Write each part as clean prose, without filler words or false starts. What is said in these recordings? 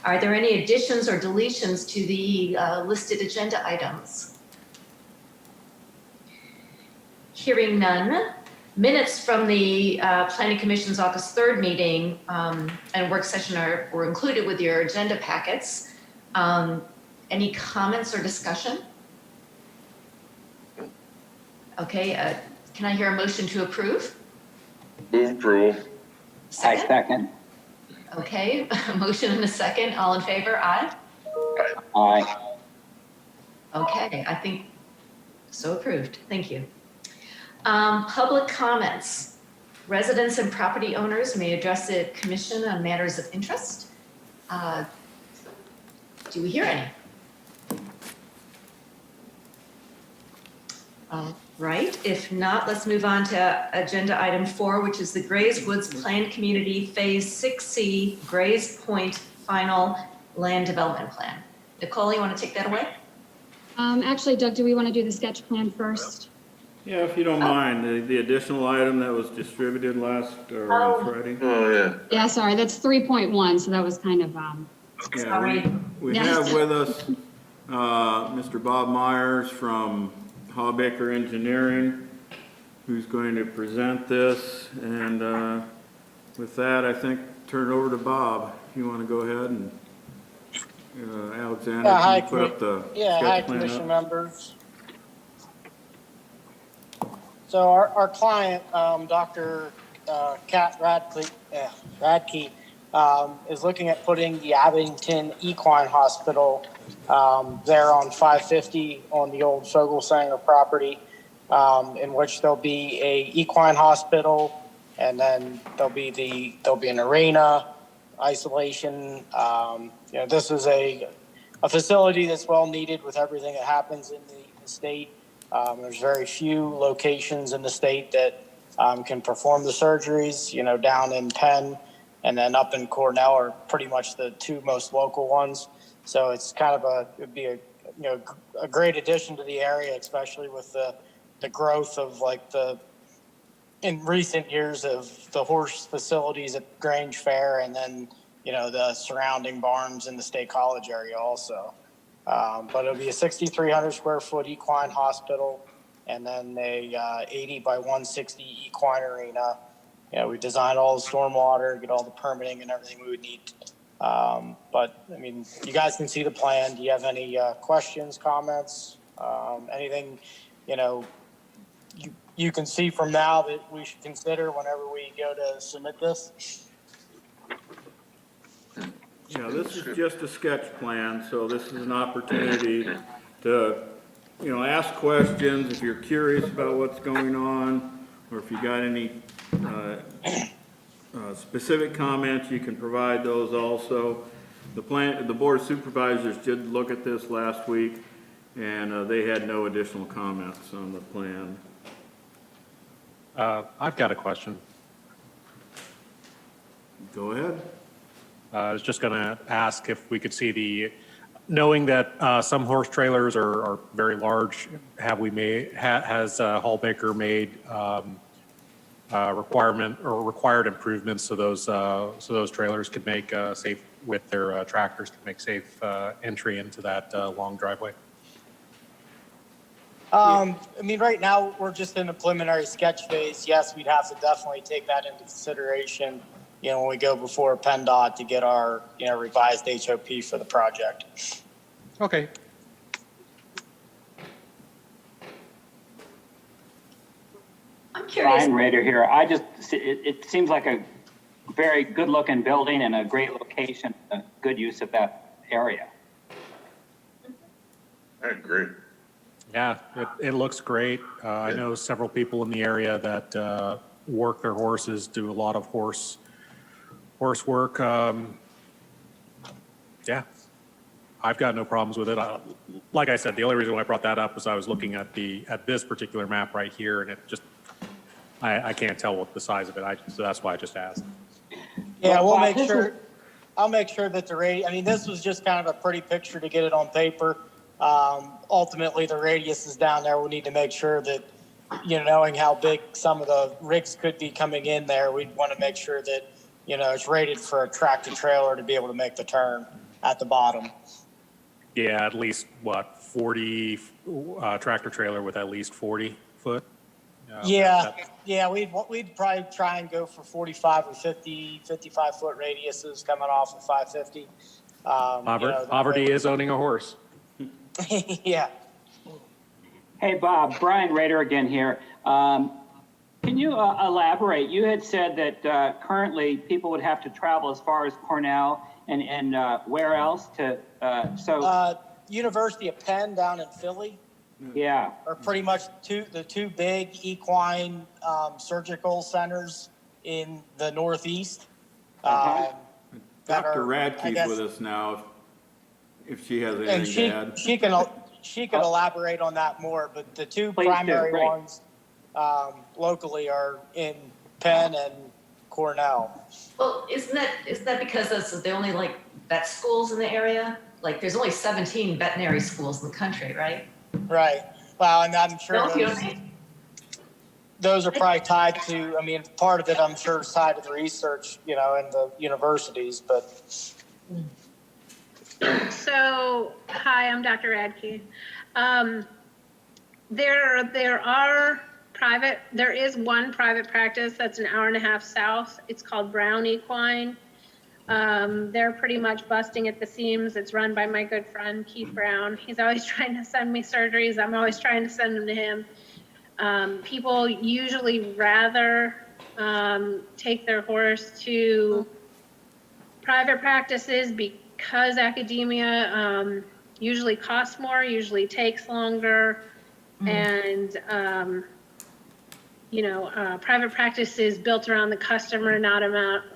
Are there any additions or deletions to the listed agenda items? Hearing none. Minutes from the Planning Commission's August 3rd meeting and work session were included with your agenda packets. Any comments or discussion? Okay, can I hear a motion to approve? Move approval. Second? I second. Okay, a motion and a second. All in favor? Aye? Aye. Okay, I think so approved. Thank you. Public comments. Residents and property owners may address the commission on matters of interest. Do we hear any? All right, if not, let's move on to agenda item 4, which is the Grays Woods Planned Community Phase 6C Grays Point Final Land Development Plan. Nicole, you want to take that away? Actually, Doug, do we want to do the sketch plan first? Yeah, if you don't mind, the additional item that was distributed last Friday. Oh, yeah. Yeah, sorry, that's 3.1, so that was kind of, Yeah, Sorry. we Yes. have with us Mr. Bob Myers from Hawbaker Engineering, who's going to present this. And with that, I think turn it over to Bob. If you want to go ahead and Alexander, Hi, can you put up the hi, sketch plan commission up? members. So our client, Dr. Kat Radke, is looking at putting the Abington Equine Hospital there on 550 on the old Fogelsanger property, in which there'll be a equine hospital, and then there'll be an arena, isolation. This is a facility that's well needed with everything that happens in the state. There's very few locations in the state that can perform the surgeries. Down in Penn and then up in Cornell are pretty much the two most local ones. So it's kind of it'd be a great addition to the area, especially with the growth of in recent years of the horse facilities at Grange Fair, and then the surrounding barns in the State College area also. But it'll be a 6,300 square foot equine hospital, and then a 80 by 160 equine arena. We designed all the stormwater, get all the permitting and everything we would need. But I mean, you guys can see the plan. Do you have any questions, comments, anything you can see from now that we should consider whenever we go to submit this? Yeah, this is just a sketch plan, so this is an opportunity to, ask questions if you're curious about what's going on, or if you got any specific comments, you can provide those also. The Board of Supervisors did look at this last week, and they had no additional comments on the plan. I've got a question. Go ahead. I was just going to ask if we could see knowing that some horse trailers are very large, has Hallbaker made required improvements so those trailers could make safe, with their tractors, could make safe entry into that long driveway? I mean, right now we're just in the preliminary sketch phase. Yes, we'd have to definitely take that into consideration, when we go before PennDOT to get our, revised HOP for the project. Okay. I'm curious. Brian Rader here. It seems like a very good looking building and a great location, a good use of that area. I agree. Yeah, it looks great. I know several people in the area that work their horses, do a lot of horse work. Yeah, I've got no problems with it. Like I said, the only reason why I brought that up was I was looking at this particular map right here, and it just I can't tell what the size of it. So that's why I just asked. Yeah, we'll make sure. I'll make sure that this was just kind of a pretty picture to get it on paper. Ultimately, the radius is down there. We need to make sure that, knowing how big some of the rigs could be coming in there, we'd want to make sure that, it's rated for a tractor trailer to be able to make the turn. at the bottom. Yeah, at least, what, 40, tractor trailer with at least 40 foot? Yeah, yeah, we'd probably try and go for 45 or 50, 55 foot radiuses coming off of 550. Poverty is owning a horse. Yeah. Hey, Bob, Brian Rader again here. Can you elaborate? You had said that currently people would have to travel as far as Cornell and where else to, University of Penn down in Philly yeah. are pretty much the two big equine surgical centers in the Northeast. Uh-huh. That Dr. are, I Radke's guess- with us now, if she has And anything to add. she can elaborate on that more, but the two Please do, primary great. ones locally are in Penn and Cornell. Well, isn't that because that's the only like vet schools in the area? Like there's only 17 veterinary schools in the country, right? Right. Well, and I'm sure Don't you think? those are probably tied to, I mean, part of it I'm sure is tied to the research, in the universities, but So, hi, I'm Dr. Radke. There is one private practice that's an hour and a half south. It's called Brown Equine. They're pretty much busting at the seams. It's run by my good friend, Keith Brown. He's always trying to send me surgeries. I'm always trying to send them to him. People usually rather take their horse to private practices because academia usually costs more, usually takes longer, and private practice is built around the customer, not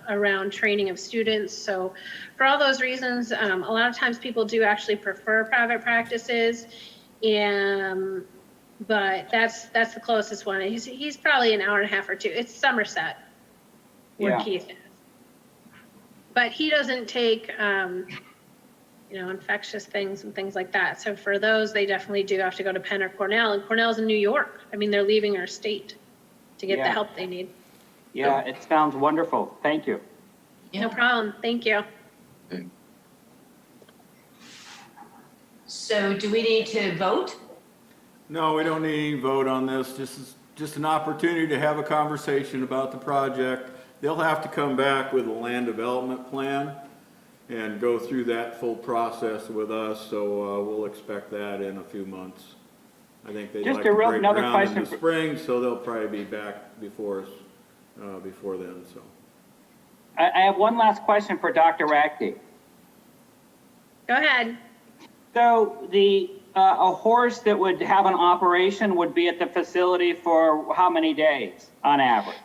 around training of students. So for all those reasons, a lot of times people do actually prefer private practices, but that's the closest one. He's probably an hour and a half or two. It's Somerset where Yeah. Keith is. But he doesn't take, infectious things and things like that. So for those, they definitely do have to go to Penn or Cornell. And Cornell's in New York. I mean, they're leaving our state to get the Yeah. help they need. Yeah, it sounds wonderful. Thank you. Yeah. No problem. Thank you. So do we need to vote? No, we don't need any vote on this. Just an opportunity to have a conversation about the project. They'll have to come back with a land development plan and go through that full process with us, so we'll expect that in a few months. I think they'd Just like to break another ground in question the spring, so they'll probably be back before us, before then, so. I have one last question for Dr. Radke. Go ahead. So a horse that would have an operation would be at the facility for how many days on average?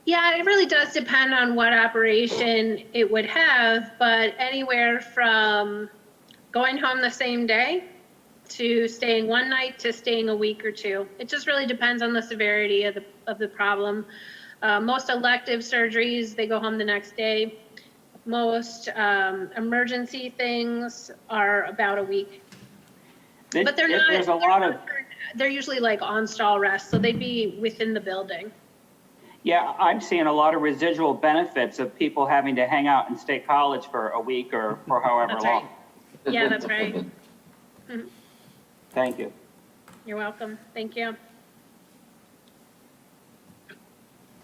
Yeah, it really does depend on what operation it would have, but anywhere from going home the same day to staying one night to staying a week or two. It just really depends on the severity of the problem. Most elective surgeries, they go home the next day. Most emergency things are about a week. But they're not, There's a lot of, they're usually like on stall rest, so they'd be within the building. yeah, I'm seeing a lot of residual benefits of people having to hang out in State College for a week or for however That's long. right. Yeah, that's right. Thank you. You're welcome. Thank you.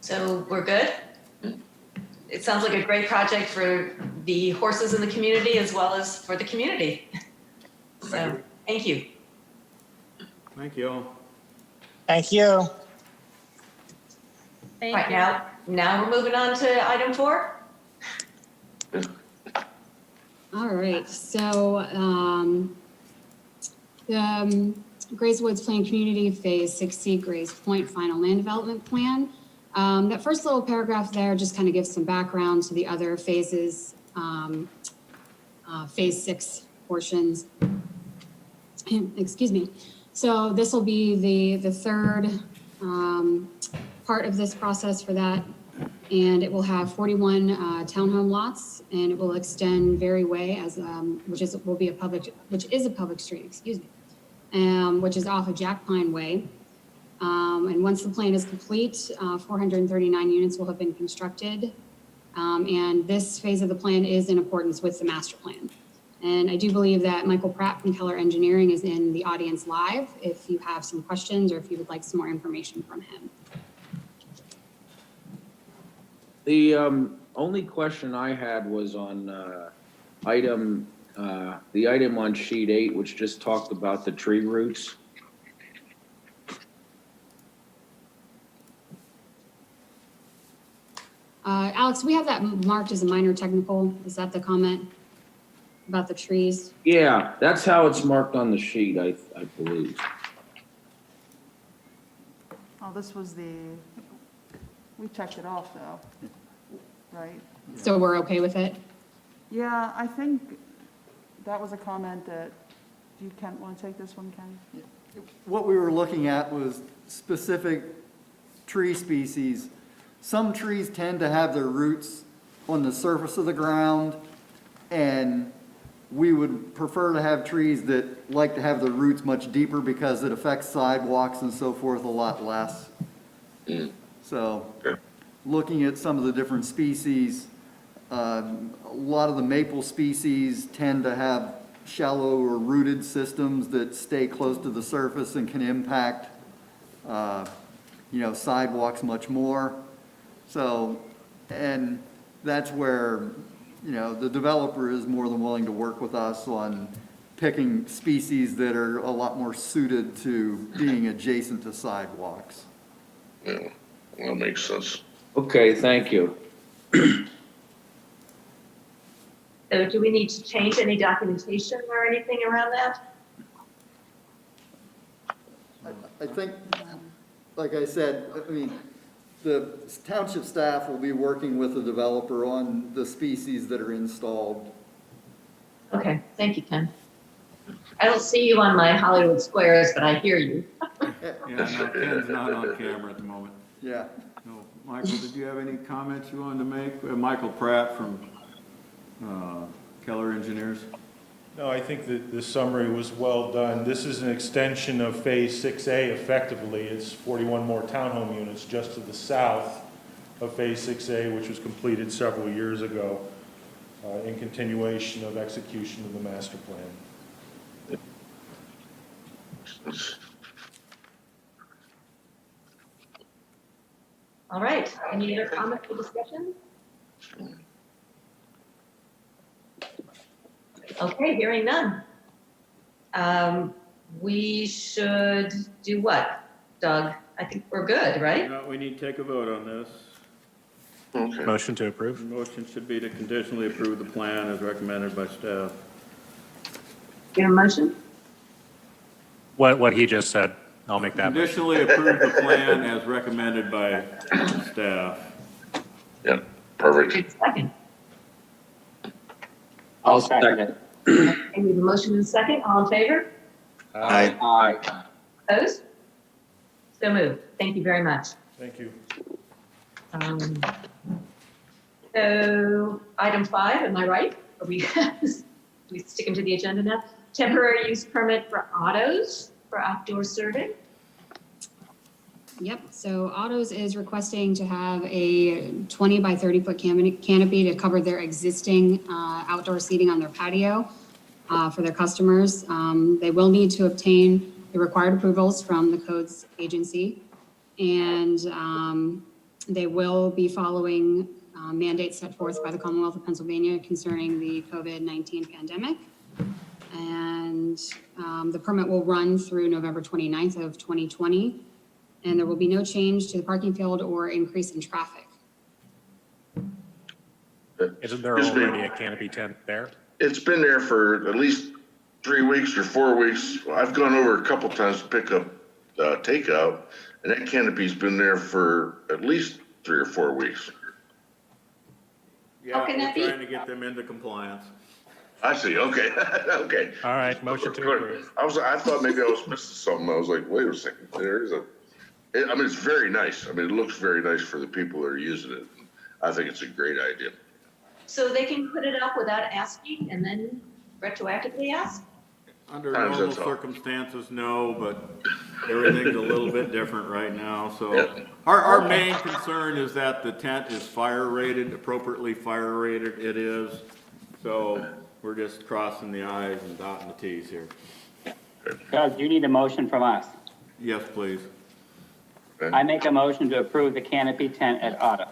So we're good? It sounds like a great project for the horses in the community as well as for the community. So, thank you. Thank you all. thank you. Thank Right, you. now we're moving on to item 4. All right, so the Grays Woods Plan Community Phase 6C Grays Point Final Land Development Plan. That first little paragraph there just kind of gives some background to the other phases, Phase 6 portions. Excuse me. So this will be the third part of this process for that. And it will have 41 townhome lots, and it will extend Very Way as which is a public street, excuse me, which is off of Jack Pine Way. And once the plan is complete, 439 units will have been constructed. And this phase of the plan is in accordance with the master plan. And I do believe that Michael Pratt from Keller Engineering is in the audience live if you have some questions or if you would like some more information from him. The only question I had was on the item on sheet 8, which just talked about the tree roots. Alex, we have that marked as a minor technical. Is that the comment about the trees? Yeah, that's how it's marked on the sheet, I believe. Oh, this was we checked it off though, right? So we're okay with it? Yeah, I think that was a comment that, do you want to take this one, Ken? What we were looking at was specific tree species. Some trees tend to have their roots on the surface of the ground, and we would prefer to have trees that like to have their roots much deeper because it affects sidewalks and so forth a lot less. So, looking at some of the different species, a lot of the maple species tend to have shallow or rooted systems that stay close to the surface and can impact, sidewalks much more. So, and that's where, the developer is more than willing to work with us on picking species that are a lot more suited to being adjacent to sidewalks. Yeah, that makes sense. Okay, thank you. So do we need to change any documentation or anything around that? I think, like I said, the township staff will be working with the developer on the species that are installed. Okay, thank you, Ken. I don't see you on my Hollywood Squares, but I hear you. Yeah, no, Ken's not on camera at the moment. Yeah. No, Michael, did you have any comments you wanted to make? Michael Pratt from Keller Engineers. No, I think that the summary was well done. This is an extension of Phase 6A effectively. It's 41 more townhome units just to the south of Phase 6A, which was completed several years ago in continuation of execution of the master plan. All right, any other comments or discussion? Okay, hearing none. We should do what, Doug? I think we're good, right? No, we need to take a vote on this. Okay. Motion to The approve? motion should be to conditionally approve the plan as recommended by staff. You have a motion? What he just said, I'll make that motion. Conditionally approve the plan as recommended by staff. Yeah, perfect. Second. I'll second it. Okay, we have a motion and a second. All in favor? Aye. Opposed? So moved. Thank you very much. Thank you. So item 5, am I right? Are we sticking to the agenda now? Temporary use permit for autos for outdoor serving. Yep, so Autos is requesting to have a 20 by 30 foot canopy to cover their existing outdoor seating on their patio for their customers. They will need to obtain the required approvals from the codes agency, and they will be following mandates set forth by the Commonwealth of Pennsylvania concerning the COVID-19 pandemic. And the permit will run through November 29th of 2020. And there will be no change to the parking field or increase in traffic. Isn't there already a canopy tent there? It's been there for at least 3 weeks or 4 weeks. I've gone over a couple times to pick up takeout, and that canopy's been there for at least 3 or 4 weeks. Yeah, can that we're be? trying to get them into compliance. I see, okay, okay. All right, motion to approve. I thought maybe I was missing something. I was like, wait a second, there is it's very nice. It looks very nice for the people that are using it. I think it's a great idea. So they can put it up without asking and then retroactively ask? Under Times normal that's all. circumstances, no, but everything's a little bit different right now, so. Our main concern is that the tent is fire rated, appropriately fire rated, it is. So we're just crossing the i's and dotting the t's here. Doug, you need a motion from us. Yes, please. I make a motion to approve the canopy tent at Autumn's.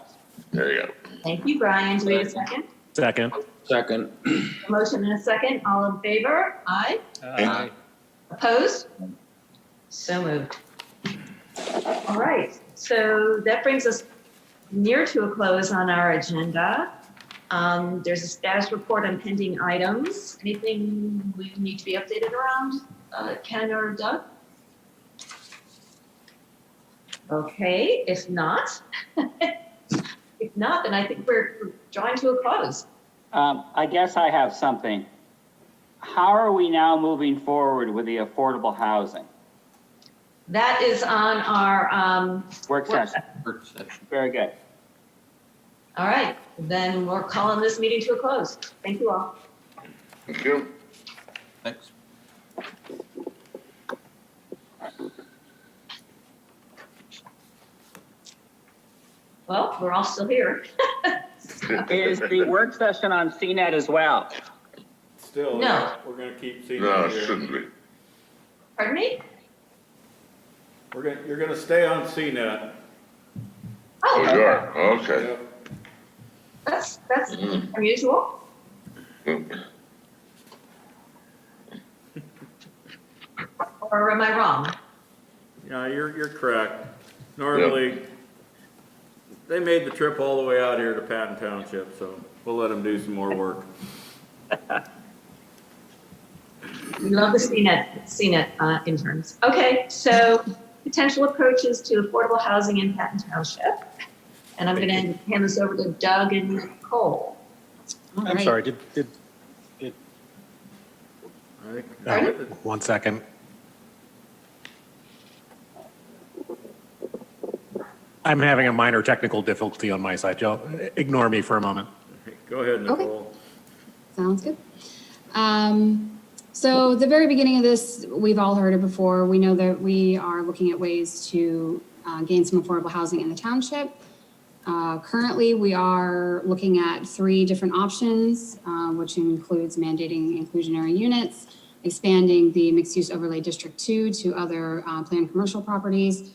There you go. Thank you, Brian. Do we have a second? Second. Second. A motion and a second. All in favor? Aye. Aye. Opposed? So moved. All right, so that brings us near to a close on our agenda. There's a status report on pending items. Anything we need to be updated around, Ken or Doug? Okay, if not, then I think we're drawing to a close. I guess I have something. How are we now moving forward with the affordable housing? That is on our, Work session. Very good. all right, then we're calling this meeting to a close. Thank you all. Thank you. Thanks. Well, we're all still here. Is the work session on CNET as well? Still, No. we're gonna keep seeing No, it it here. shouldn't be. Pardon me? You're gonna stay on CNET. Oh, you okay. are? Okay. Yep. That's unusual. Or am I wrong? Yeah, you're correct. Normally, they made the trip all the way out here to Patton Township, so we'll let them do some more work. We love the CNET interns. Okay, so potential approaches to affordable housing in Patton Township. And I'm gonna hand this over to Doug and Nicole. All I'm right. sorry, did, I think- Pardon? 1 second. I'm having a minor technical difficulty on my side, Joe. Ignore me for a moment. Go ahead, Okay. Nicole. Sounds good. So the very beginning of this, we've all heard it before. We know that we are looking at ways to gain some affordable housing in the township. Currently, we are looking at 3 different options, which includes mandating inclusionary units, expanding the mixed-use overlay District 2 to other planned commercial properties,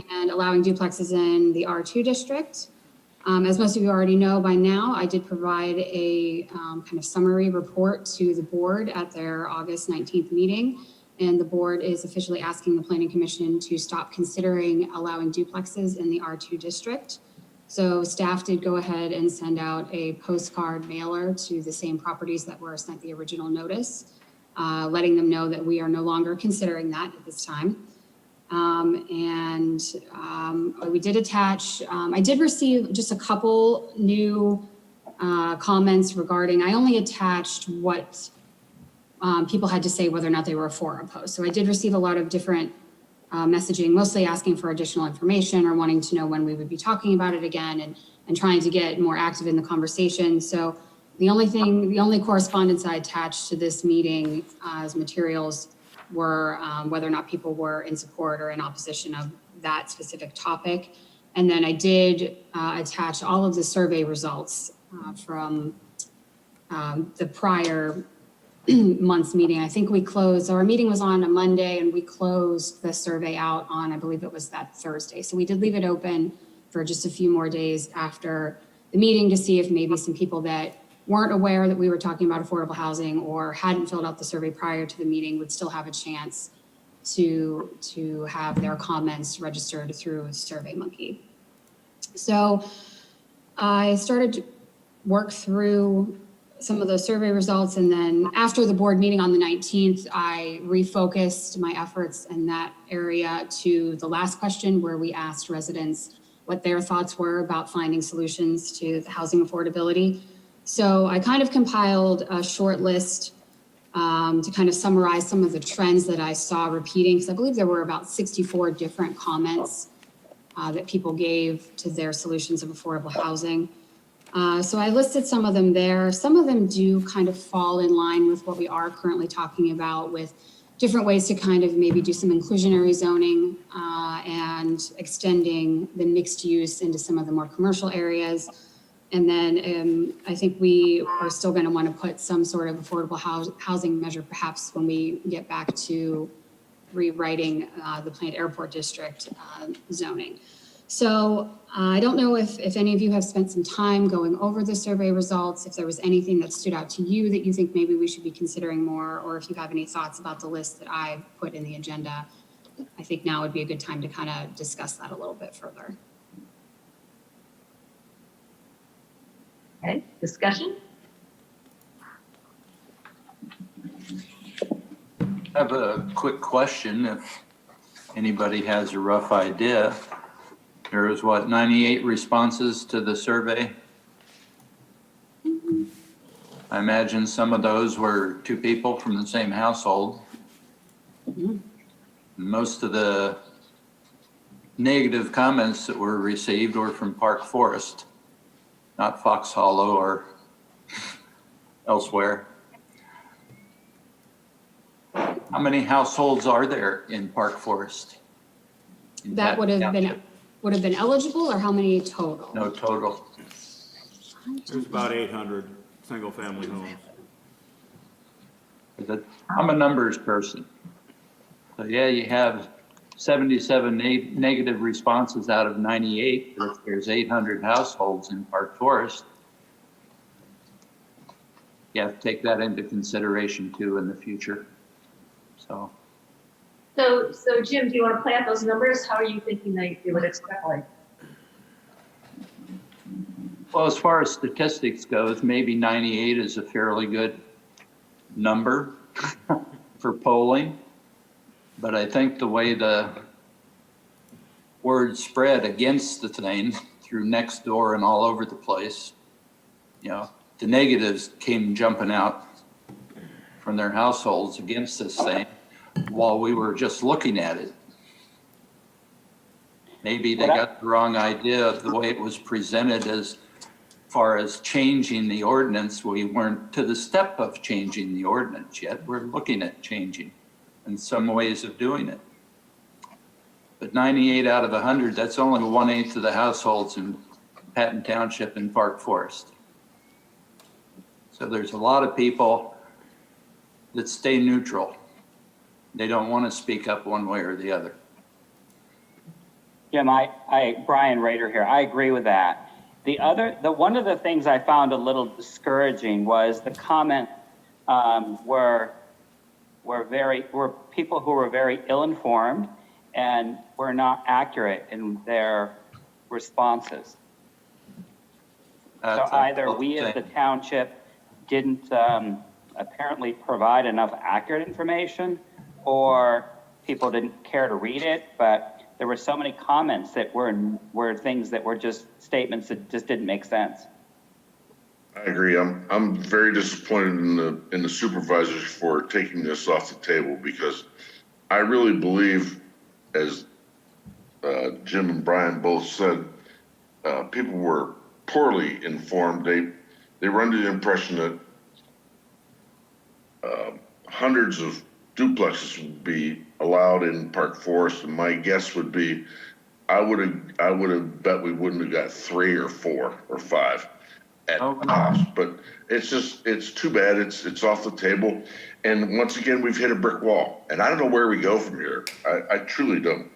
and allowing duplexes in the R2 district. As most of you already know by now, I did provide a kind of summary report to the board at their August 19th meeting. And the board is officially asking the Planning Commission to stop considering allowing duplexes in the R2 district. So staff did go ahead and send out a postcard mailer to the same properties that were sent the original notice, letting them know that we are no longer considering that at this time. We did attach, I did receive just a couple new comments regarding, I only attached what people had to say whether or not they were for or opposed. So I did receive a lot of different messaging, mostly asking for additional information or wanting to know when we would be talking about it again and trying to get more active in the conversation. So the only correspondence I attached to this meeting as materials were whether or not people were in support or in opposition of that specific topic. And then I did attach all of the survey results from the prior month's meeting. I think we closed, our meeting was on a Monday and we closed the survey out on, I believe it was that Thursday. So we did leave it open for just a few more days after the meeting to see if maybe some people that weren't aware that we were talking about affordable housing or hadn't filled out the survey prior to the meeting would still have a chance to have their comments registered through SurveyMonkey. So I started to work through some of those survey results, and then after the board meeting on the 19th, I refocused my efforts in that area to the last question where we asked residents what their thoughts were about finding solutions to the housing affordability. So I kind of compiled a short list to kind of summarize some of the trends that I saw repeating, because I believe there were about 64 different comments that people gave to their solutions of affordable housing. So I listed some of them there. Some of them do kind of fall in line with what we are currently talking about, with different ways to kind of maybe do some inclusionary zoning and extending the mixed use into some of the more commercial areas. And then I think we are still going to want to put some sort of affordable housing measure, perhaps when we get back to rewriting the planned airport district zoning. So I don't know if any of you have spent some time going over the survey results, if there was anything that stood out to you that you think maybe we should be considering more, or if you have any thoughts about the list that I put in the agenda. I think now would be a good time to kind of discuss that a little bit further. Okay, discussion? I have a quick question, if anybody has a rough idea. There was, what, 98 responses to the survey? I imagine some of those were two people from the same household. Most of the negative comments that were received were from Park Forest, not Fox Hollow or elsewhere. How many households are there in Park Forest? In That would have Township? been eligible, or how many total? No total. There's about 800 single-family homes. I'm a numbers person. So yeah, you have 77 negative responses out of 98, but if there's 800 households in Park Forest, you have to take that into consideration too in the future. So Jim, do you want to play out those numbers? How are you thinking that you would extrapolate? well, as far as statistics goes, maybe 98 is a fairly good number for polling. But I think the way the word spread against the thing through Nextdoor and all over the place, you know, the negatives came jumping out from their households against this thing while we were just looking at it. Maybe they got the wrong idea of the way it was presented as far as changing the ordinance. We weren't to the step of changing the ordinance yet. We're looking at changing in some ways of doing it. But 98 out of 100, that's only 1/8 of the households in Patton Township and Park Forest. So there's a lot of people that stay neutral. They don't want to speak up one way or the other. Jim, Brian Rader here. I agree with that. One of the things I found a little discouraging was the comment were people who were very ill-informed and were not accurate in their responses. So either we as the township didn't apparently provide enough accurate information, or people didn't care to read it, but there were so many comments that were things that were just statements that just didn't make sense. I agree. I'm very disappointed in the supervisors for taking this off the table, because I really believe, as Jim and Brian both said, people were poorly informed. They were under the impression that hundreds of duplexes would be allowed in Park Forest, and my guess would be, I would have bet we wouldn't have got 3 or 4 or 5 at tops. But it's too bad it's off the table. And once again, we've hit a brick wall, and I don't know where we go from here. I truly don't.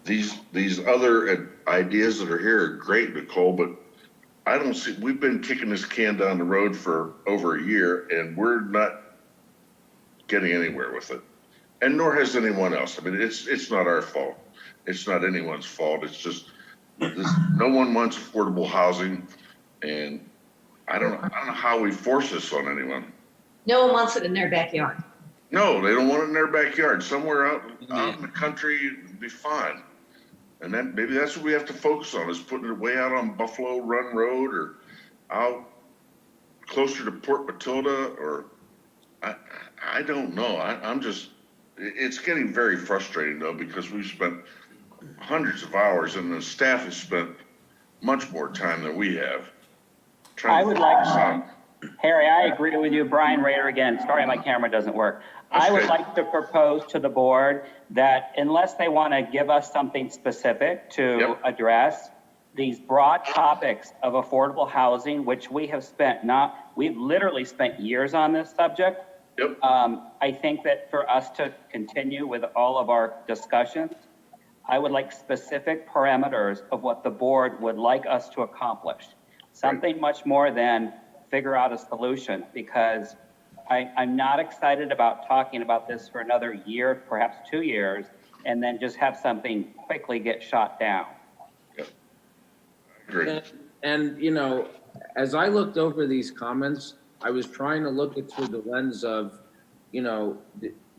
These other ideas that are here are great, Nicole, but I don't see, we've been kicking this can down the road for over a year, and we're not getting anywhere with it. And nor has anyone else. I mean, it's not our fault. It's not anyone's fault. It's just no one wants affordable housing, and I don't know how we force this on anyone. No one wants it in their backyard. No, they don't want it in their backyard. Somewhere out in the country would be fine. And then maybe that's what we have to focus on, is putting it way out on Buffalo Run Road, or out closer to Port Matilda, or I don't know. It's getting very frustrating though, because we've spent hundreds of hours and the staff has spent much more time than we have. I would like, Harry, I agree with you. Brian Rader again. Sorry, my camera doesn't work. I would like to propose to the board that unless they want to give us something specific to address, these broad topics of affordable housing, which we've literally spent years on this subject. I think that for us to continue with all of our discussions, I would like specific parameters of what the board would like us to accomplish. Something much more than figure out a solution, because I'm not excited about talking about this for another year, perhaps 2 years, and then just have something quickly get shot down. And, you know, as I looked over these comments, I was trying to look it through the lens of, you know,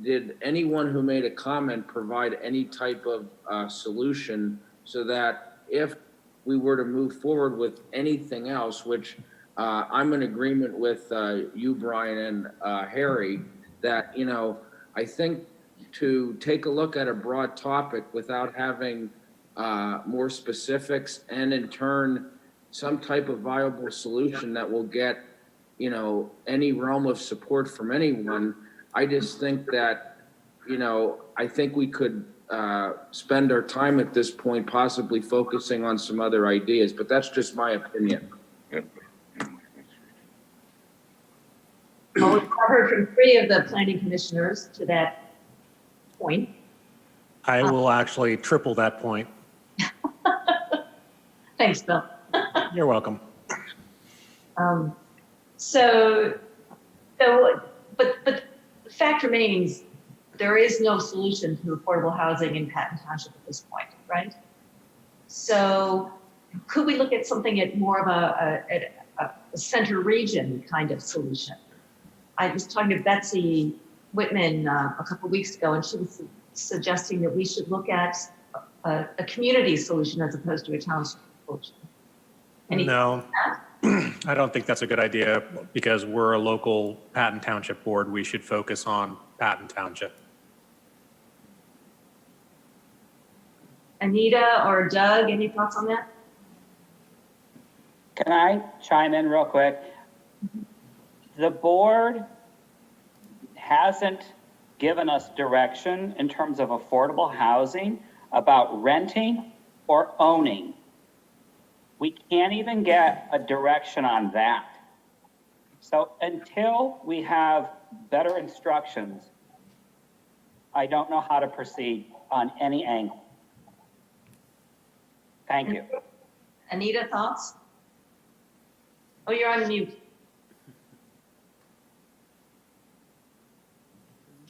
did anyone who made a comment provide any type of solution, so that if we were to move forward with anything else, which I'm in agreement with you, Brian, and Harry, that, you know, I think to take a look at a broad topic without having more specifics, and in turn, some type of viable solution that will get, you know, any realm of support from anyone. I just think that, you know, I think we could spend our time at this point possibly focusing on some other ideas, but that's just my opinion. Well, we've heard from 3 of the planning commissioners to that point. I will actually triple that point. Thanks, Bill. You're welcome. But the fact remains, there is no solution to affordable housing in Patton Township at this point, right? So could we look at something at more of a center region kind of solution? I was talking to Betsy Whitman a couple of weeks ago, and she was suggesting that we should look at a community solution as opposed to a township solution. No, I don't think that's a good idea, because we're a local Patton Township board. We should focus on Patton Township. Anita or Doug, any thoughts on that? Can I chime in real quick? The board hasn't given us direction in terms of affordable housing about renting or owning. We can't even get a direction on that. So until we have better instructions, I don't know how to proceed on any angle. Thank you. Anita, thoughts? Oh, you're on mute.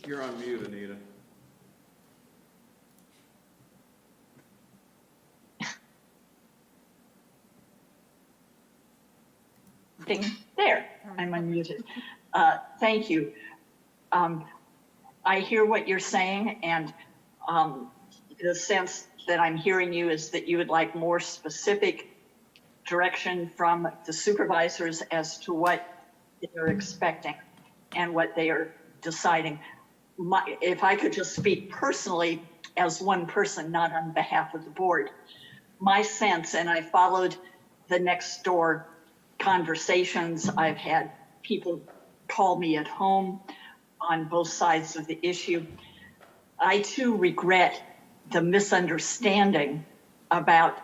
You're on mute, Anita. There, I'm unmuted. Thank you. I hear what you're saying, and the sense that I'm hearing you is that you would like more specific direction from the supervisors as to what they're expecting and what they are deciding. If I could just speak personally as one person, not on behalf of the board, my sense, and I followed the next door conversations, I've had people call me at home on both sides of the issue. I too regret the misunderstanding about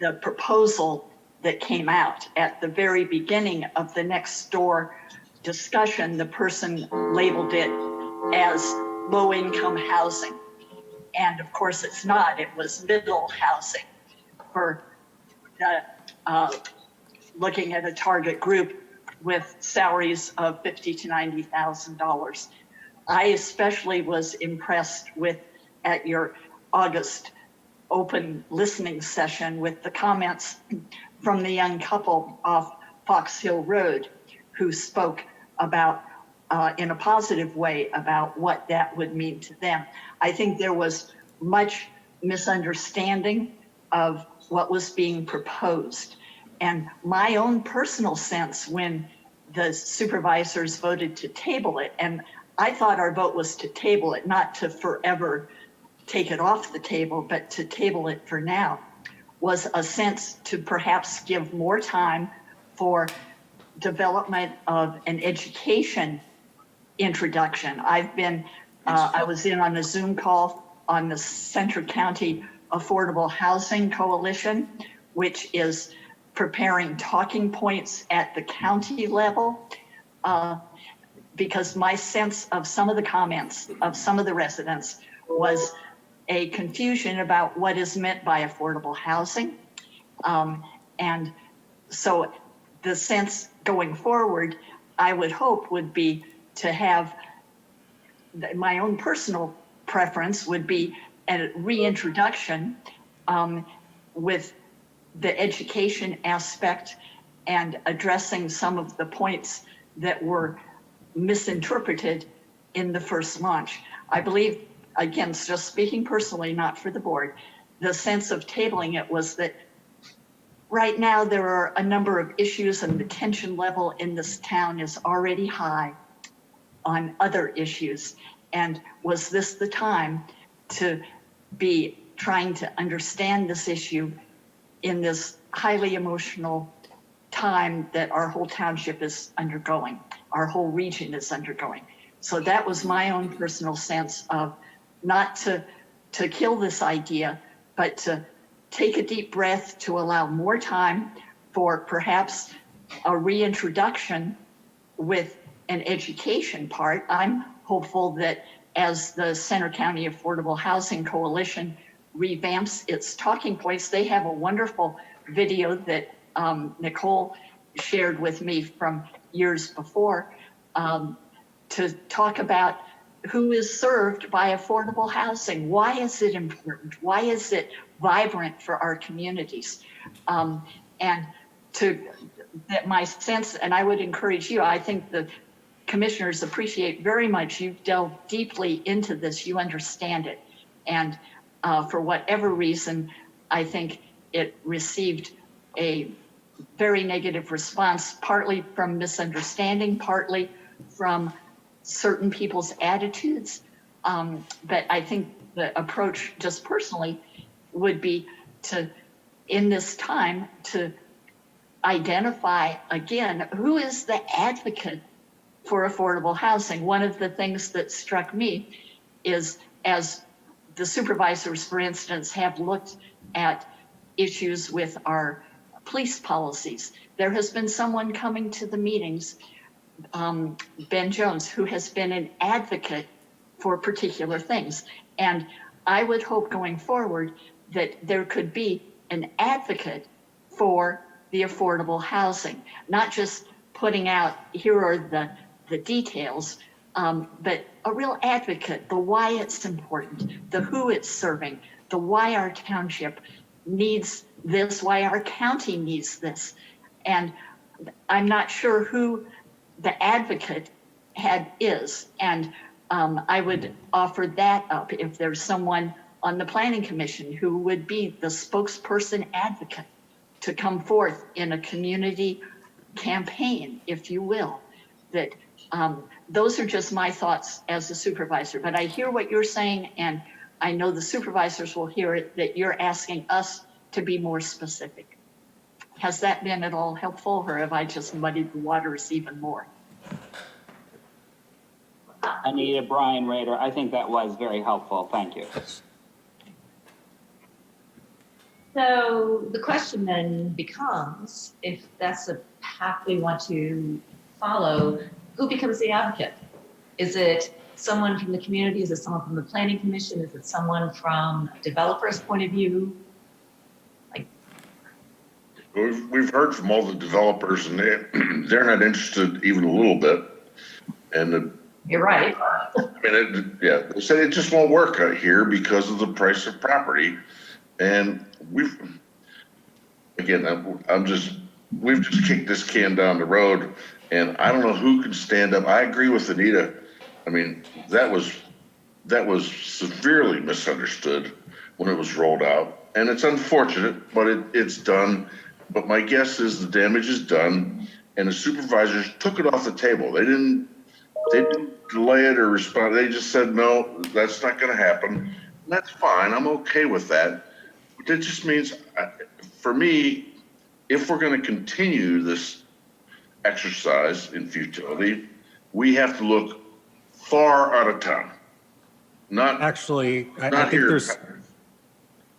the proposal that came out at the very beginning of the next door discussion. The person labeled it as low-income housing. And of course it's not, it was middle housing for the, looking at a target group with salaries of $50,000 to $90,000. I especially was impressed with, at your August open listening session, with the comments from the young couple off Fox Hill Road who spoke about, in a positive way, about what that would mean to them. I think there was much misunderstanding of what was being proposed. And my own personal sense when the supervisors voted to table it, and I thought our vote was to table it, not to forever take it off the table, but to table it for now, was a sense to perhaps give more time for development of an education introduction. I was in on a Zoom call on the Central County Affordable Housing Coalition, which is preparing talking points at the county level. Because my sense of some of the comments of some of the residents was a confusion about what is meant by affordable housing. And so the sense going forward, I would hope would be to have, my own personal preference would be a reintroduction with the education aspect and addressing some of the points that were misinterpreted in the first launch. I believe, again, just speaking personally, not for the board, the sense of tabling it was that right now there are a number of issues and the tension level in this town is already high on other issues. And was this the time to be trying to understand this issue in this highly emotional time that our whole township is undergoing, our whole region is undergoing? So that was my own personal sense of not to kill this idea, but to take a deep breath to allow more time for perhaps a reintroduction with an education part. I'm hopeful that as the Center County Affordable Housing Coalition revamps its talking points, they have a wonderful video that Nicole shared with me from years before to talk about who is served by affordable housing. Why is it important? Why is it vibrant for our communities? And to that my sense, and I would encourage you, I think the commissioners appreciate very much you've delved deeply into this, you understand it. And for whatever reason, I think it received a very negative response, partly from misunderstanding, partly from certain people's attitudes. But I think the approach, just personally, would be to, in this time, to identify again, who is the advocate for affordable housing. One of the things that struck me is, as the supervisors, for instance, have looked at issues with our police policies, there has been someone coming to the meetings, Ben Jones, who has been an advocate for particular things. And I would hope going forward that there could be an advocate for the affordable housing, not just putting out, here are the details, but a real advocate, the why it's important, the who it's serving, the why our township needs this, why our county needs this. And I'm not sure who the advocate is. And I would offer that up if there's someone on the Planning Commission who would be the spokesperson advocate to come forth in a community campaign, if you will. That those are just my thoughts as a supervisor, but I hear what you're saying, and I know the supervisors will hear it, that you're asking us to be more specific. Has that been at all helpful, or have I just muddied the waters even more? Anita, Brian Rader, I think that was very helpful. Thank you. So the question then becomes, if that's a path we want to follow, who becomes the advocate? Is it someone from the community? Is it someone from the Planning Commission? Is it someone from a developer's point of view? We've heard from all the developers, and they're not interested even a little bit. And You're right. I mean, they say it just won't work out here because of the price of property. And we've just kicked this can down the road, and I don't know who can stand up. I agree with Anita. I mean, that was severely misunderstood when it was rolled out, and it's unfortunate, but it's done. But my guess is the damage is done, and the supervisors took it off the table. They didn't delay it or respond. They just said, no, that's not going to happen. And that's fine. I'm okay with that. But that just means, for me, if we're going to continue this exercise in futility. We have to look far out of town. Not, Actually, I not think here. there's,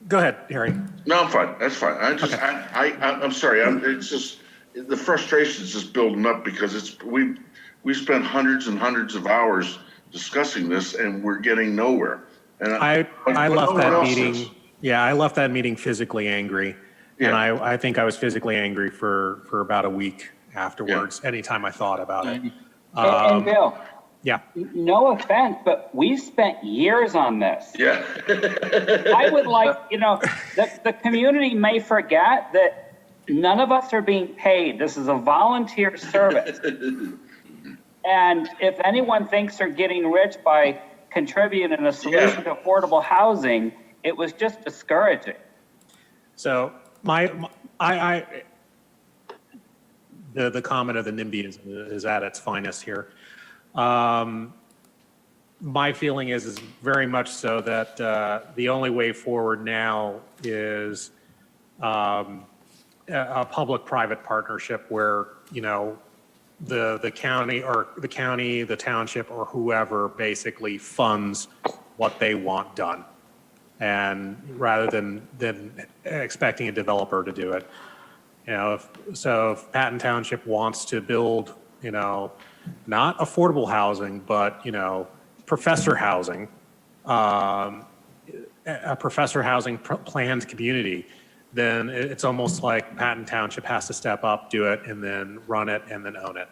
go ahead, Harry. No, I'm fine. That's fine. I'm sorry. It's just, the frustration is just building up because we spent hundreds and hundreds of hours discussing this and we're getting nowhere. And I but left no one that else meeting, is. yeah, I left that meeting physically angry. And Yeah. I think I was physically angry for about a week afterwards, anytime I thought about it. And Bill, Yeah, no offense, but we've spent years on this. Yeah. I would like, the community may forget that none of us are being paid. This is a volunteer service. And if anyone thinks they're getting rich by contributing a solution to affordable housing, it was just discouraging. so the comment of the NIMBY is at its finest here. My feeling is very much so that the only way forward now is a public-private partnership where, the county, the township, or whoever basically funds what they want done. And rather than expecting a developer to do it. If Patton Township wants to build, not affordable housing, but, professor housing, a professor housing planned community, then it's almost like Patton Township has to step up, do it, and then run it, and then own it.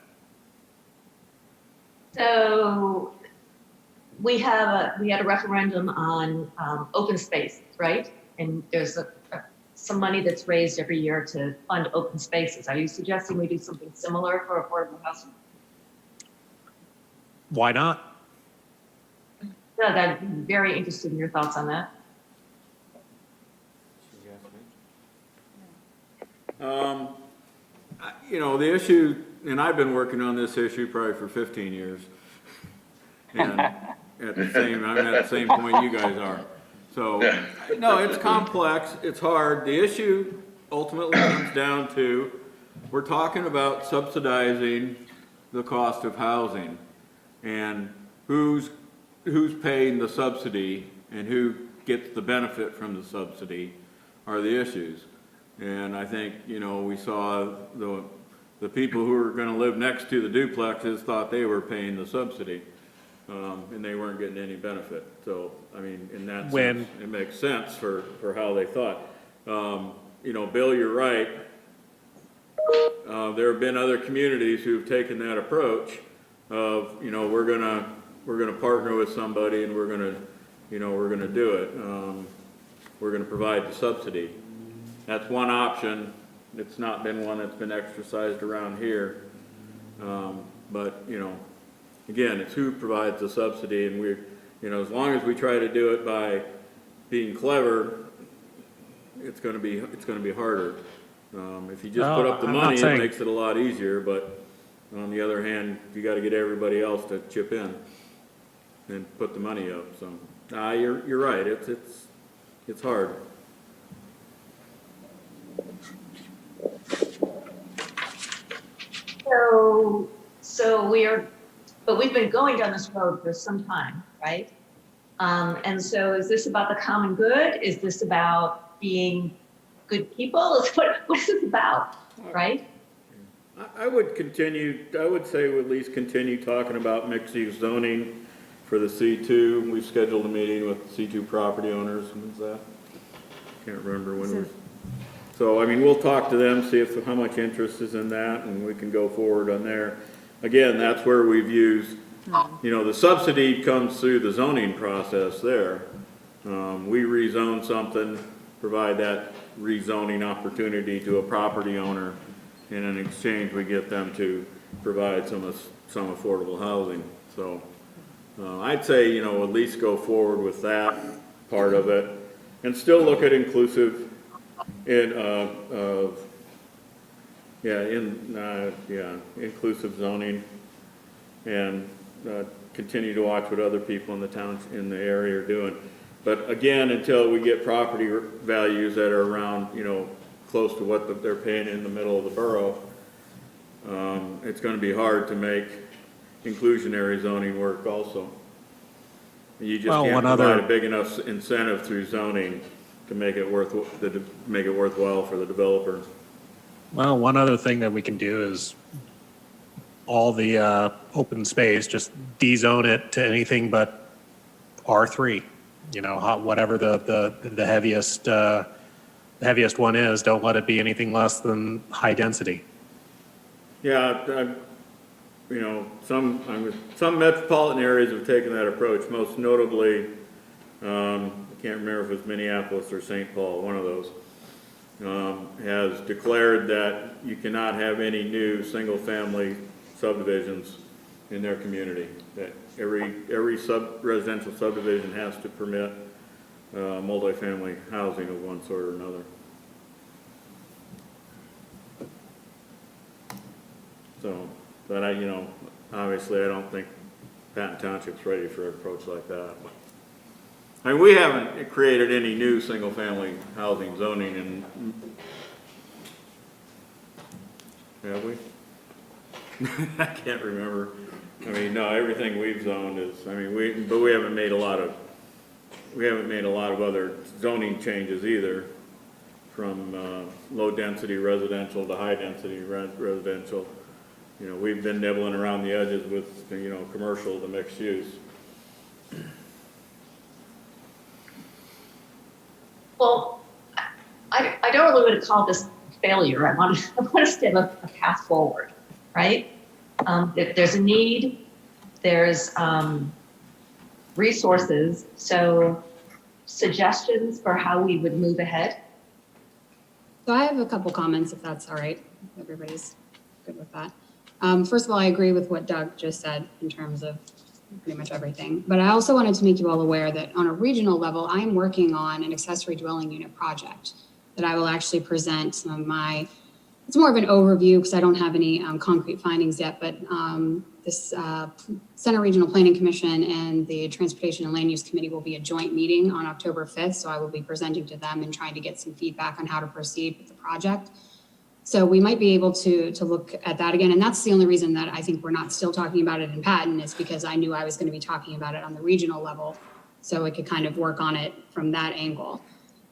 So we had a referendum on open space, right? And there's some money that's raised every year to fund open spaces. Are you suggesting we do something similar for affordable housing? Why not? No, I'd be very interested in your thoughts on that. The issue, and I've been working on this issue probably for 15 years. And I'm at the same point you guys are. So, no, it's complex, it's hard. The issue ultimately comes down to, we're talking about subsidizing the cost of housing. And who's paying the subsidy and who gets the benefit from the subsidy are the issues. And I think, we saw the people who were gonna live next to the duplexes thought they were paying the subsidy, and they weren't getting any benefit. So, I mean, in that sense, it makes sense for how they thought. Bill, you're right. There have been other communities who've taken that approach of, we're gonna partner with somebody and we're gonna do it. We're gonna provide the subsidy. That's one option. It's not been one that's been exercised around here. But, again, it's who provides the subsidy, and as long as we try to do it by being clever, it's gonna be harder. If you just put up the money, it makes it a lot easier, but on the other hand, you gotta get everybody else to chip in and put the money up, so. You're right, it's hard. But we've been going down this road for some time, right? And so is this about the common good? Is this about being good people? What is this about, right? I would say we at least continue talking about mixed-use zoning for the C2. We've scheduled a meeting with the C2 property owners. When's that? Can't remember when it was. So, we'll talk to them, see how much interest is in that, and we can go forward on there. Again, that's where we've used, the subsidy comes through the zoning process there. We rezone something, provide that rezoning opportunity to a property owner, and in exchange, we get them to provide some affordable housing. So, I'd say, at least go forward with that part of it, and still look at inclusive inclusive zoning, and continue to watch what other people in the towns in the area are doing. But again, until we get property values that are around, close to what they're paying in the middle of the borough, it's gonna be hard to make inclusionary zoning work also. You just Well, can't one provide other- a big enough incentive through zoning to make it worthwhile for the developer. Well, one other thing that we can do is all the open space, just de-zone it to anything but R3. You know, whatever the heaviest one is, don't let it be anything less than high density. Yeah, you know, some metropolitan areas have taken that approach, most notably, I can't remember if it's Minneapolis or St. Paul, one of those, has declared that you cannot have any new single-family subdivisions in their community. That every residential subdivision has to permit multifamily housing of one sort or another. So, but obviously I don't think Patton Township's ready for an approach like that. I mean, we haven't created any new single-family housing zoning in, have we? I can't remember. I mean, no, everything we've zoned is, but we haven't made a lot of other zoning changes either, from low-density residential to high-density residential. You know, we've been nibbling around the edges with, commercial to mixed use. Well, I don't really want to call this failure. I want us to have a path forward, right? If there's a need, there's resources. So suggestions for how we would move ahead? So I have a couple comments, if that's all right. Everybody's good with that. First of all, I agree with what Doug just said in terms of pretty much everything. But I also wanted to make you all aware that on a regional level, I'm working on an accessory dwelling unit project that I will actually present some of my, it's more of an overview because I don't have any concrete findings yet, but this Center Regional Planning Commission and the Transportation and Land Use Committee will be a joint meeting on October 5th. So I will be presenting to them and trying to get some feedback on how to proceed with the project. So we might be able to look at that again. And that's the only reason that I think we're not still talking about it in Patton is because I knew I was going to be talking about it on the regional level. So I could kind of work on it from that angle.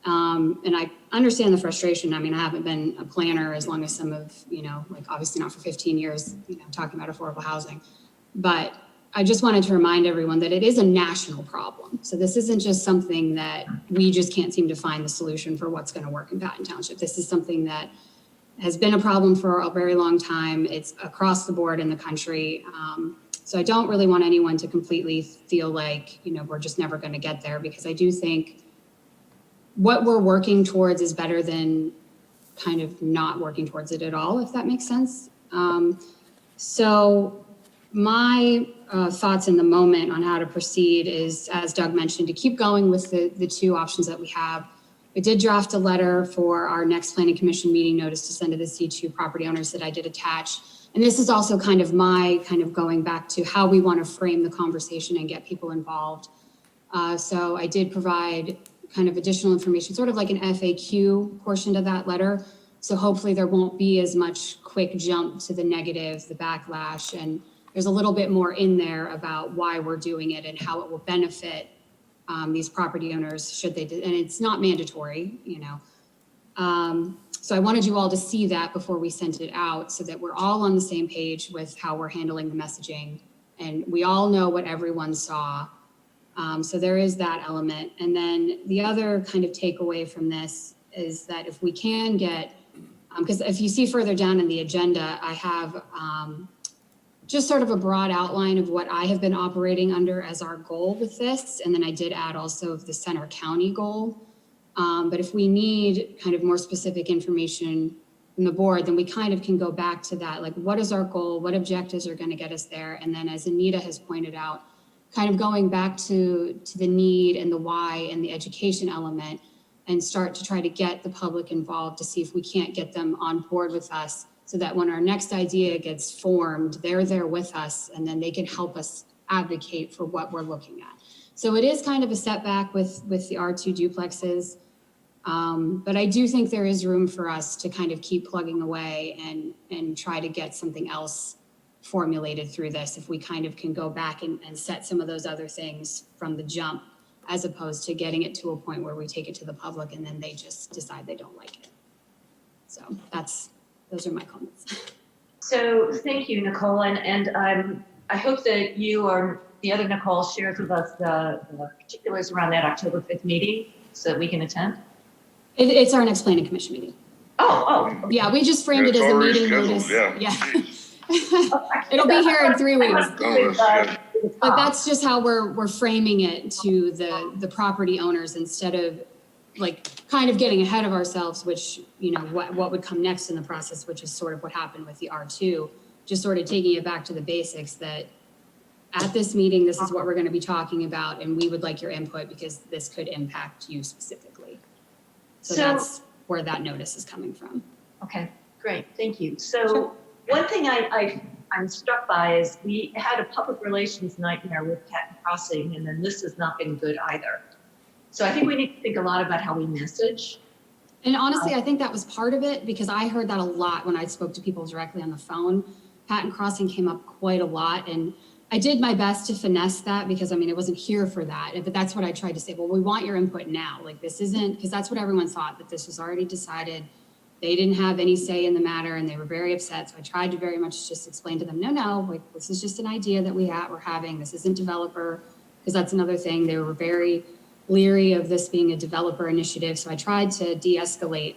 And I understand the frustration. I mean, I haven't been a planner as long as some of, like obviously not for 15 years, talking about affordable housing. But I just wanted to remind everyone that it is a national problem. So this isn't just something that we just can't seem to find the solution for what's going to work in Patton Township. This is something that has been a problem for a very long time. It's across the board in the country. So I don't really want anyone to completely feel like, we're just never going to get there, because I do think what we're working towards is better than kind of not working towards it at all, if that makes sense. So my thoughts in the moment on how to proceed is, as Doug mentioned, to keep going with the two options that we have. We did draft a letter for our next Planning Commission meeting notice to send to the C2 property owners that I did attach. And this is also kind of my going back to how we want to frame the conversation and get people involved. So I did provide kind of additional information, sort of like an FAQ portion to that letter. So hopefully there won't be as much quick jump to the negative, the backlash, and there's a little bit more in there about why we're doing it and how it will benefit these property owners should they do, and it's not mandatory, So I wanted you all to see that before we sent it out so that we're all on the same page with how we're handling the messaging and we all know what everyone saw. So there is that element. And then the other kind of takeaway from this is that if we can get, because if you see further down in the agenda, I have just sort of a broad outline of what I have been operating under as our goal with this. And then I did add also the Center County goal. But if we need kind of more specific information from the board, then we kind of can go back to that. Like, what is our goal? What objectives are going to get us there? And then, as Anita has pointed out, kind of going back to the need and the why and the education element, and start to try to get the public involved to see if we can't get them on board with us, so that when our next idea gets formed, they're there with us and then they can help us advocate for what we're looking at. So it is kind of a setback with the R2 duplexes. But I do think there is room for us to kind of keep plugging away and try to get something else formulated through this, if we kind of can go back and set some of those other things from the jump, as opposed to getting it to a point where we take it to the public and then they just decide they don't like it. So those are my comments. So thank you, Nicole, and I hope that you or the other Nicole shares with us the particulars around that October 5th meeting so that we can attend. It's our next planning commission meeting. Oh. Yeah, we just framed it as a meeting notice. Yeah. It'll be here in 3 weeks. But that's just how we're framing it to the property owners, instead of like kind of getting ahead of ourselves, which, you know, what would come next in the process, which is sort of what happened with the R2, just sort of taking it back to the basics that at this meeting, this is what we're going to be talking about, and we would like your input because this could impact you specifically. So that's where that notice is coming from. Okay, great, thank you. So one thing I'm struck by is we had a public relations nightmare with Patton Crossing, and then this has not been good either. So I think we need to think a lot about how we message. And honestly, I think that was part of it, because I heard that a lot when I spoke to people directly on the phone. Patton Crossing came up quite a lot, and I did my best to finesse that, because I mean, I wasn't here for that, but that's what I tried to say. Well, we want your input now. Like, this isn't, because that's what everyone thought, that this was already decided. They didn't have any say in the matter, and they were very upset. So I tried to very much just explain to them, no, like, this is just an idea that we're having. This isn't developer, because that's another thing. They were very leery of this being a developer initiative. So I tried to de-escalate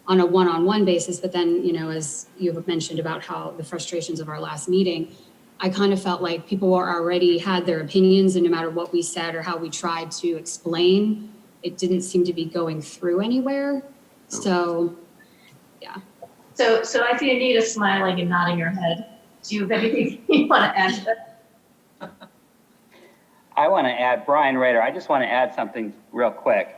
on a one-on-one basis. But then, you know, as you have mentioned about how the frustrations of our last meeting, I kind of felt like people were already had their opinions, and no matter what we said or how we tried to explain, it didn't seem to be going through anywhere. So, yeah. So I see Anita smiling and nodding her head. Do you have anything you want to add to that? I want to add, Brian Rader, I just want to add something real quick.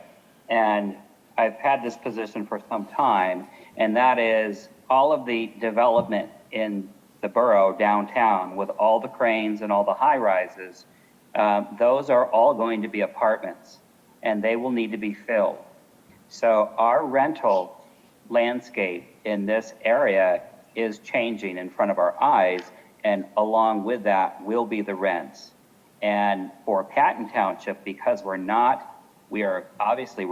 And I've had this position for some time, and that is all of the development in the borough downtown with all the cranes and all the high rises, those are all going to be apartments, and they will need to be filled. So our rental landscape in this area is changing in front of our eyes, and along with that will be the rents. And for Patton Township, because we're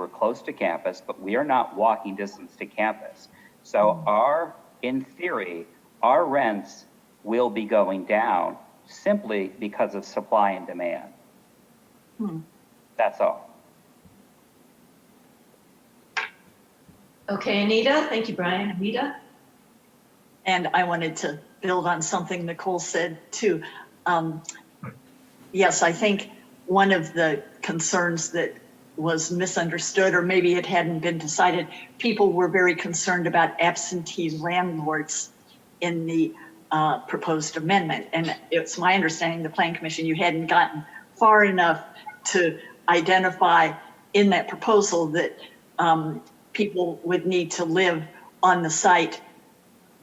close to campus, but we are not walking distance to campus. So in theory, our rents will be going down simply because of supply and demand. That's all. Okay, Anita, thank you, Brian. Anita? And I wanted to build on something Nicole said too. Yes, I think one of the concerns that was misunderstood, or maybe it hadn't been decided, people were very concerned about absentee landlords in the proposed amendment. And it's my understanding, the Plan Commission, you hadn't gotten far enough to identify in that proposal that people would need to live on the site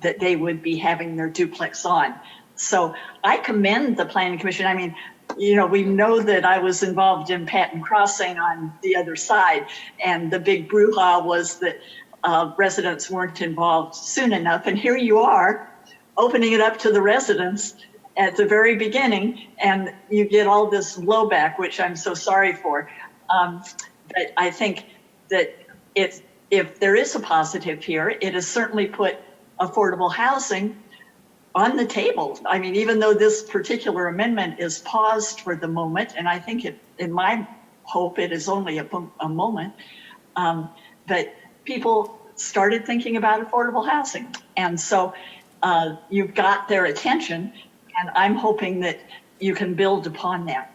that they would be having their duplex on. So I commend the Planning Commission. I mean, you know, we know that I was involved in Patton Crossing on the other side, and the big brouhaha was that residents weren't involved soon enough. And here you are, opening it up to the residents at the very beginning, and you get all this blowback, which I'm so sorry for. But I think that if there is a positive here, it has certainly put affordable housing on the table. I mean, even though this particular amendment is paused for the moment, and I think in my hope, it is only a moment, but people started thinking about affordable housing. And so you've got their attention, and I'm hoping that you can build upon that.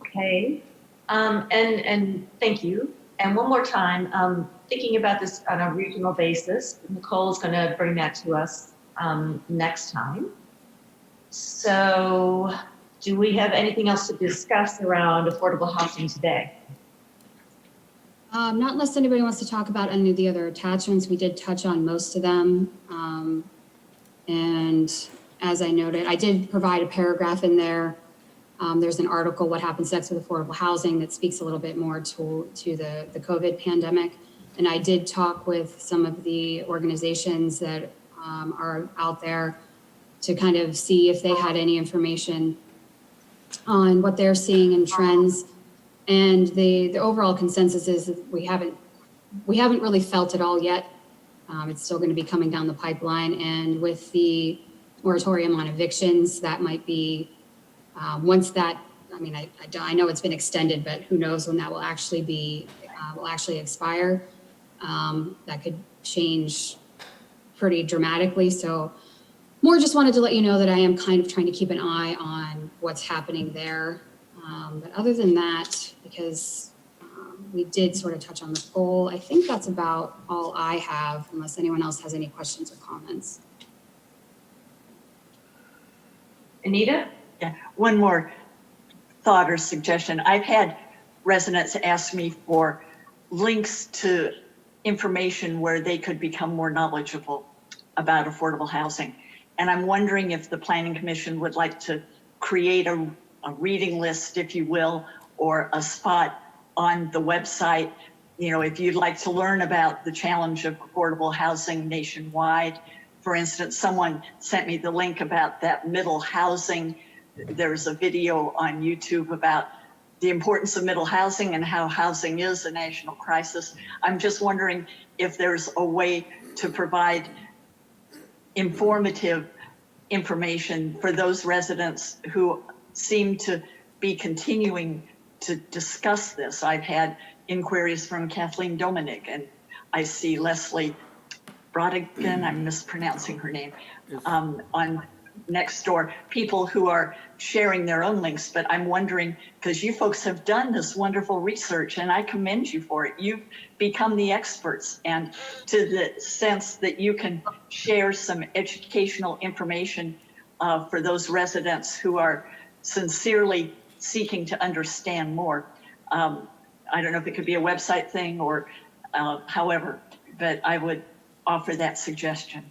Okay, and thank you. And one more time, thinking about this on a regional basis, Nicole's going to bring that to us next time. So do we have anything else to discuss around affordable housing today? Not unless anybody wants to talk about any of the other attachments. We did touch on most of them. And as I noted, I did provide a paragraph in there There's an article, What Happens Next with Affordable Housing, that speaks a little bit more to the COVID pandemic. And I did talk with some of the organizations that are out there to kind of see if they had any information on what they're seeing in trends. And the overall consensus is that we haven't really felt it all yet. It's still going to be coming down the pipeline. And with the moratorium on evictions, that might be, once that, I mean, I know it's been extended, but who knows when that will actually be, will actually expire. That could change pretty dramatically. So more just wanted to let you know that I am kind of trying to keep an eye on what's happening there. But other than that, because we did sort of touch on the poll, I think that's about all I have, unless anyone else has any questions or comments. Anita? Yeah, one more thought or suggestion. I've had residents ask me for links to information where they could become more knowledgeable about affordable housing. And I'm wondering if the Planning Commission would like to create a reading list, if you will, or a spot on the website. You know, if you'd like to learn about the challenge of affordable housing nationwide. For instance, someone sent me the link about that middle housing. There's a video on YouTube about the importance of middle housing and how housing is a national crisis. I'm just wondering if there's a way to provide informative information for those residents who seem to be continuing to discuss this. I've had inquiries from Kathleen Dominic, and I see Leslie Brodigan, I'm mispronouncing her name, on next door, people who are sharing their own links. But I'm wondering, because you folks have done this wonderful research and I commend you for it. You've become the experts, and to the sense that you can share some educational information for those residents who are sincerely seeking to understand more. I don't know if it could be a website thing or however, but I would offer that suggestion.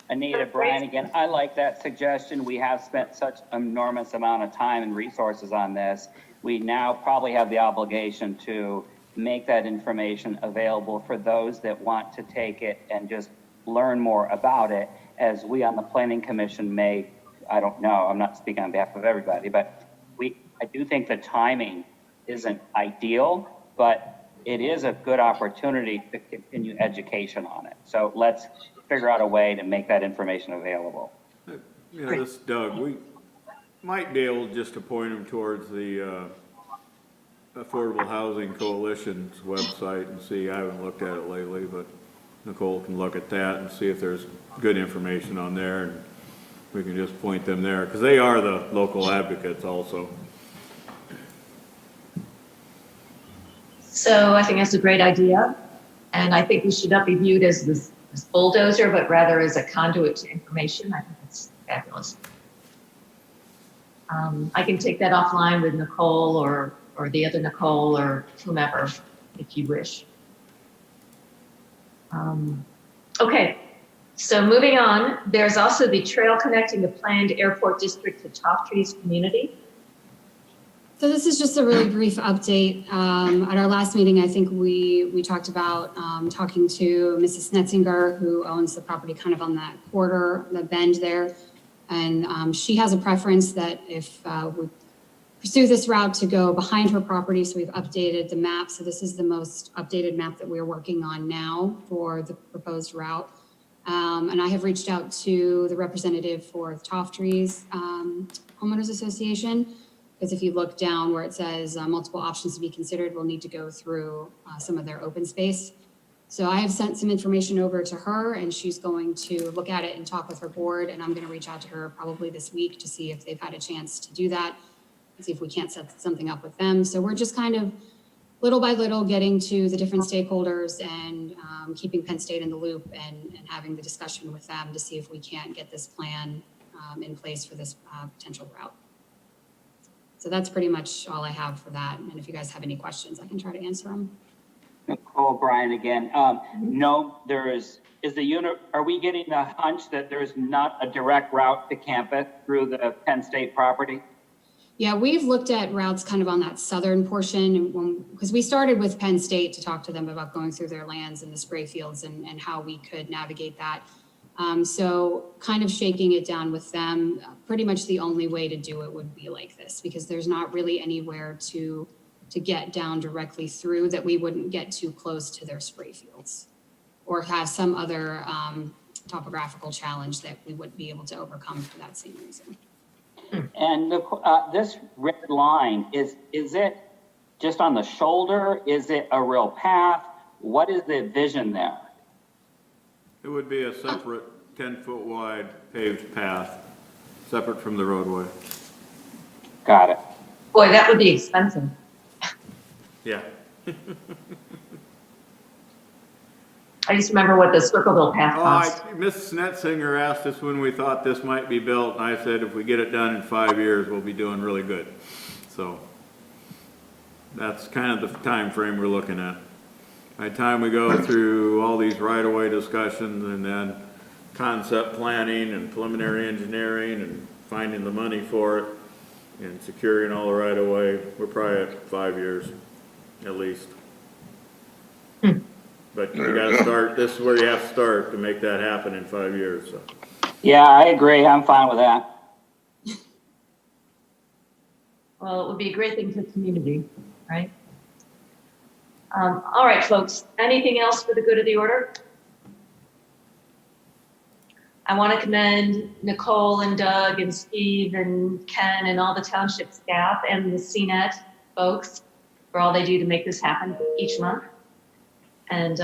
Anita, Brian again, I like that suggestion. We have spent such enormous amount of time and resources on this. We now probably have the obligation to make that information available for those that want to take it and just learn more about it, as we on the Planning Commission may, I don't know, I'm not speaking on behalf of everybody, but I do think the timing isn't ideal, but it is a good opportunity to continue education on it. So let's figure out a way to make that information available. Yeah, this is Doug. We might be able just to point them towards the Affordable Housing Coalition's website and see. I haven't looked at it lately, but Nicole can look at that and see if there's good information on there, and we can just point them there, because they are the local advocates also. So I think that's a great idea. And I think we should not be viewed as this bulldozer, but rather as a conduit to information. I think that's fabulous. I can take that offline with Nicole or the other Nicole or whomever, if you wish. Okay, so moving on, there's also the trail connecting the planned airport district to Top Trees community. So this is just a really brief update. At our last meeting, I think we talked about talking to Mrs. Snetzinger, who owns the property kind of on that corridor, the bend there. And she has a preference that if we pursue this route to go behind her property. So we've updated the map. So this is the most updated map that we're working on now for the proposed route. And I have reached out to the representative for Top Trees Homeowners Association, because if you look down where it says multiple options to be considered, we'll need to go through some of their open space. So I have sent some information over to her, and she's going to look at it and talk with her board, and I'm going to reach out to her probably this week to see if they've had a chance to do that, and see if we can't set something up with them. So we're just kind of little by little getting to the different stakeholders and keeping Penn State in the loop and having the discussion with them to see if we can't get this plan in place for this potential route. So that's pretty much all I have for that. And if you guys have any questions, I can try to answer them. Nicole, Brian again. No, are we getting the hunch that there's not a direct route to campus through the Penn State property? Yeah, we've looked at routes kind of on that southern portion because we started with Penn State to talk to them about going through their lands and the spray fields and how we could navigate that. So kind of shaking it down with them, pretty much the only way to do it would be like this because there's not really anywhere to get down directly through that we wouldn't get too close to their spray fields or have some other topographical challenge that we wouldn't be able to overcome for that same reason. And this red line, is it just on the shoulder? Is it a real path? What is the vision there? It would be a separate 10-foot wide paved path, separate from the roadway. Got it. Boy, that would be expensive. Yeah. I just remember what the Circleville path cost. Ms. Snetzinger asked us when we thought this might be built, and I said if we get it done in 5 years, we'll be doing really good. So that's kind of the time frame we're looking at. By the time we go through all these right-of-way discussions and then concept planning and preliminary engineering and finding the money for it and securing all the right-of-way, we're probably at 5 years at least. But you gotta start, this is where you have to start to make that happen in 5 years, so. Yeah, I agree. I'm fine with that. Well, it would be a great thing for the community, right? All right, folks, anything else for the good of the order? I want to commend Nicole and Doug and Steve and Ken and all the township staff and the CNET folks for all they do to make this happen each month. And